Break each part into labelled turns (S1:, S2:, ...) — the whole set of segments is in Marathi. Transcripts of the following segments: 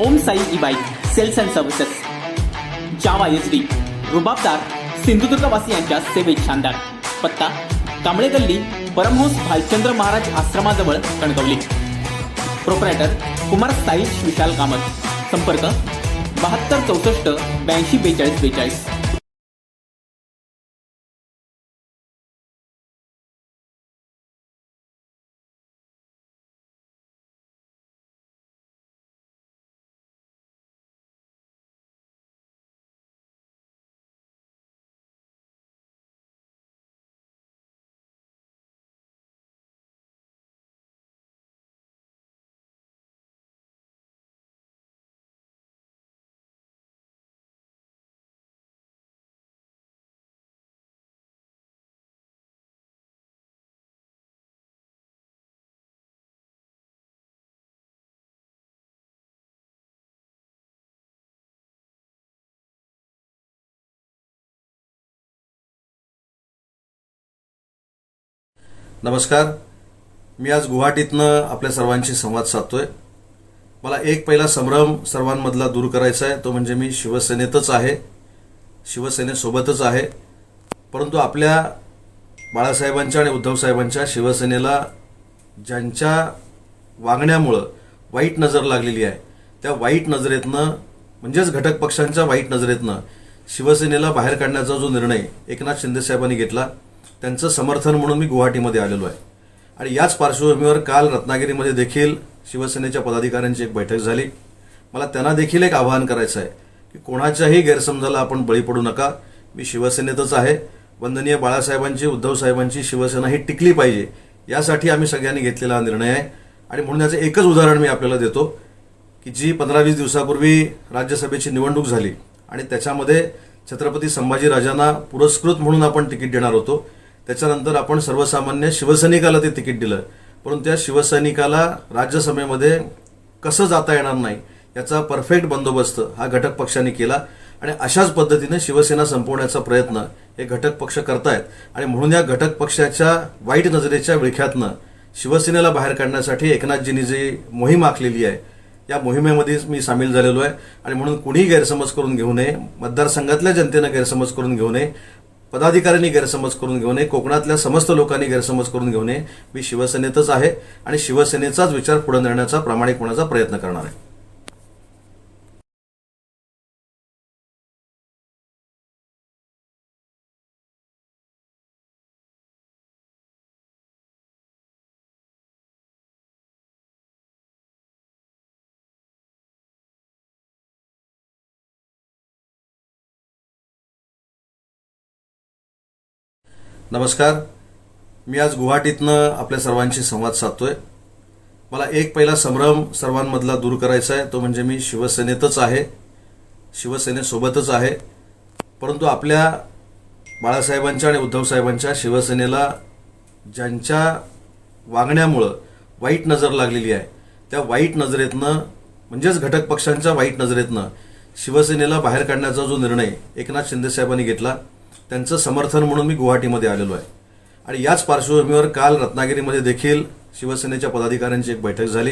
S1: Om Sai e bike sales and services, Jawa SD, रुबाबदार सिंधुदुर्गवासियांच्या सेवेत शानदार. पत्ता कांबळे गल्ली, परमहंस भालचंद्र महाराज आश्रमाजवळ कणकवली. प्रोप्रायटर कुमार साहिल विशाल कामत. संपर्क 72 64 82 42 42.
S2: नमस्कार. मी आज गुवाहाटीतनं आपल्या सर्वांशी संवाद साधतोय. मला एक पहिला संभ्रम सर्वांमधला दूर करायचा आहे, तो म्हणजे मी शिवसेनेतच आहे, शिवसेनेसोबतच आहे. परंतु आपल्या बाळासाहेबांच्या आणि उद्धवसाहेबांच्या शिवसेनेला ज्यांच्या वागण्यामुळं वाईट नजर लागलेली आहे, त्या वाईट नजरेतनं म्हणजेच घटक पक्षांच्या वाईट नजरेतनं शिवसेनेला बाहेर काढण्याचा जो निर्णय एकनाथ शिंदेसाहेबांनी घेतला, त्यांचं समर्थन म्हणून मी गुवाहाटीमध्ये आलेलो आहे. आणि याच पार्श्वभूमीवर काल रत्नागिरीमध्ये देखील शिवसेनेच्या पदाधिकाऱ्यांची एक बैठक झाली. मला त्यांना देखील एक आवाहन करायचं आहे की कोणाच्याही गैरसमजाला आपण बळी पडू नका. मी शिवसेनेतच आहे. वंदनीय बाळासाहेबांची, उद्धवसाहेबांची शिवसेना ही टिकली पाहिजे, यासाठी आम्ही सगळ्यांनी घेतलेला हा निर्णय आहे. आणि म्हणून याचं एकच उदाहरण मी आपल्याला देतो की जी 15-20 दिवसापूर्वी राज्यसभेची निवडणूक झाली आणि त्याच्यामध्ये छत्रपती संभाजीराजांना पुरस्कृत म्हणून आपण तिकीट देणार होतो. त्याच्यानंतर आपण सर्वसामान्य शिवसैनिकाला ते तिकीट दिलं, परंतु त्या शिवसैनिकाला राज्यसभेमध्ये कसं जाता येणार नाही याचा परफेक्ट बंदोबस्त हा घटक पक्षांनी केला. आणि अशाच पद्धतीने शिवसेना संपवण्याचा प्रयत्न हे घटक पक्ष करतायत. आणि म्हणून या घटक पक्षाच्या वाईट नजरेच्या विळख्यातनं शिवसेनेला बाहेर काढण्यासाठी एकनाथजींनी जी मोहीम आखलेली आहे, या मोहिमेमध्ये मी सामील झालेलो आहे. आणि म्हणून कुणीही गैरसमज करून घेऊ नये, मतदारसंघातल्या जनतेनं गैरसमज करून घेऊ नये, पदाधिकाऱ्यांनी गैरसमज करून घेऊ नये, कोकणातल्या समस्त लोकांनी गैरसमज करून घेऊ नये. मी शिवसेनेतच आहे आणि शिवसेनेचाच विचार पुढे नेण्याचा प्रामाणिकपणाचा प्रयत्न करणार आहे. नमस्कार. मी आज गुवाहाटीतनं आपल्या सर्वांशी संवाद साधतोय. मला एक पहिला संभ्रम सर्वांमधला दूर करायचा आहे, तो म्हणजे मी शिवसेनेतच आहे, शिवसेनेसोबतच आहे. परंतु आपल्या बाळासाहेबांच्या आणि उद्धवसाहेबांच्या शिवसेनेला ज्यांच्या वागण्यामुळं वाईट नजर लागलेली आहे, त्या वाईट नजरेतनं म्हणजेच घटक पक्षांच्या वाईट नजरेतनं शिवसेनेला बाहेर काढण्याचा जो निर्णय एकनाथ शिंदेसाहेबांनी घेतला, त्यांचं समर्थन म्हणून मी गुवाहाटीमध्ये आलेलो आहे. आणि याच पार्श्वभूमीवर काल रत्नागिरीमध्ये देखील शिवसेनेच्या पदाधिकाऱ्यांची एक बैठक झाली.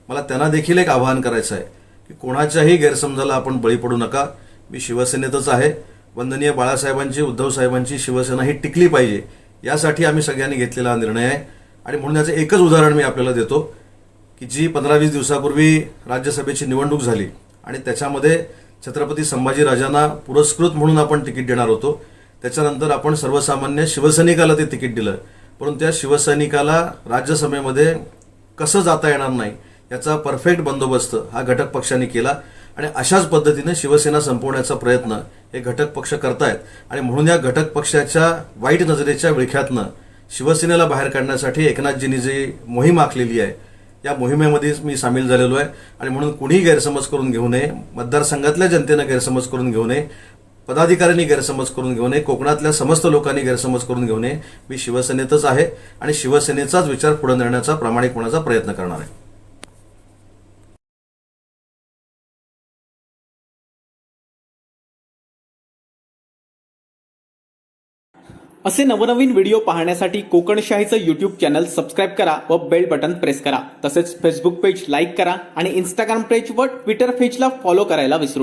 S2: मला त्यांना देखील एक आवाहन करायचं आहे की कोणाच्याही गैरसमजाला आपण बळी पडू नका. मी शिवसेनेतच आहे. वंदनीय बाळासाहेबांची, उद्धवसाहेबांची शिवसेना ही टिकली पाहिजे, यासाठी आम्ही सगळ्यांनी घेतलेला हा निर्णय आहे. आणि म्हणून याचं एकच उदाहरण मी आपल्याला देतो की जी 15-20 दिवसापूर्वी राज्यसभेची निवडणूक झाली आणि त्याच्यामध्ये छत्रपती संभाजीराजांना पुरस्कृत म्हणून आपण तिकीट देणार होतो. त्याच्यानंतर आपण सर्वसामान्य शिवसैनिकाला ते तिकीट दिलं, परंतु त्या शिवसैनिकाला राज्यसभेमध्ये कसं जाता येणार नाही याचा परफेक्ट बंदोबस्त हा घटक पक्षांनी केला. आणि अशाच पद्धतीने शिवसेना संपवण्याचा प्रयत्न हे घटक पक्ष करतायत. आणि म्हणून या घटक पक्षाच्या वाईट नजरेच्या विळख्यातनं शिवसेनेला बाहेर काढण्यासाठी एकनाथजींनी जी मोहीम आखलेली आहे, या मोहिमेमध्ये मी सामील झालेलो आहे. आणि म्हणून कुणीही गैरसमज करून घेऊ नये, मतदारसंघातल्या जनतेनं गैरसमज करून घेऊ नये, पदाधिकाऱ्यांनी गैरसमज करून घेऊ नये, कोकणातल्या समस्त लोकांनी गैरसमज करून घेऊ नये. मी शिवसेनेतच आहे आणि शिवसेनेचाच विचार पुढे नेण्याचा प्रामाणिकपणाचा प्रयत्न करणार आहे.
S1: असे नवनवीन व्हिडिओ पाहण्यासाठी कोकणशाहीचं यूट्यूब चॅनल सबस्क्राईब करा व बेल बटन प्रेस करा. तसेच फेसबुक पेज लाईक करा आणि इंस्टाग्राम पेज व ट्विटर पेजला फॉलो करायला विसरू नका.